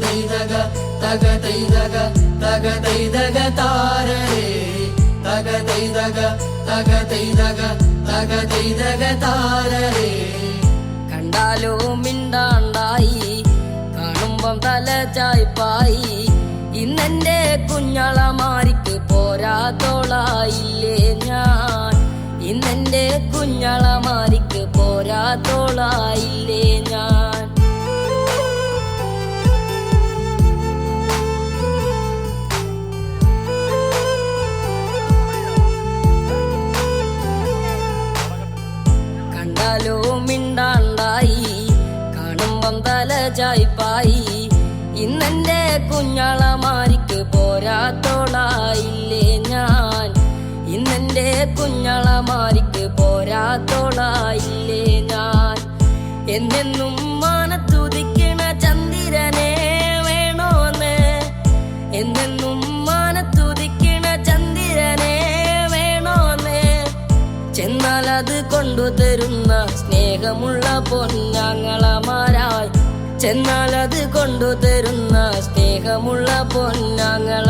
തൈതക തക തൈതക തക തൈതക താരരേ തക തൈതക തക തൈതക തക തൈതക താരരേ. കണ്ടാലോ മിണ്ടാണ്ടായി കാണുമ്പം തല ചായ്പായി ഇന്നെന്റെ കുഞ്ഞളമാരിക്ക് പോരാത്തോളായില്ലേ ഞാൻ ഇന്നെന്റെ കുഞ്ഞളമാരിക്ക് പോരാത്തോളായില്ലേ ഞാൻ. കണ്ടാലോ മിണ്ടാണ്ടായി കാണുമ്പം തല ചായ്പായി ഇന്നെന്റെ കുഞ്ഞളമാരിക്ക് പോരാത്തോളായില്ലേ ഞാൻ ഇന്നെന്റെ കുഞ്ഞളമാരിക്ക് പോരാത്തോളായില്ലേ ഞാൻ. എന്നെന്നും മാനത്തുദിക്കണ ചന്ദ്രനെ വേണോന്ന് എന്നെന്നും മാനത്തുദിക്കണ ചന്ദ്രനെ വേണോന്ന് ചെന്നാൽ അത് കൊണ്ടുതരുന്ന സ്നേഹമുള്ള പൊന്നാങ്ങളമാരായി ചെന്നാൽ അത് കൊണ്ടുതരുന്ന സ്നേഹമുള്ള പൊന്നാങ്ങള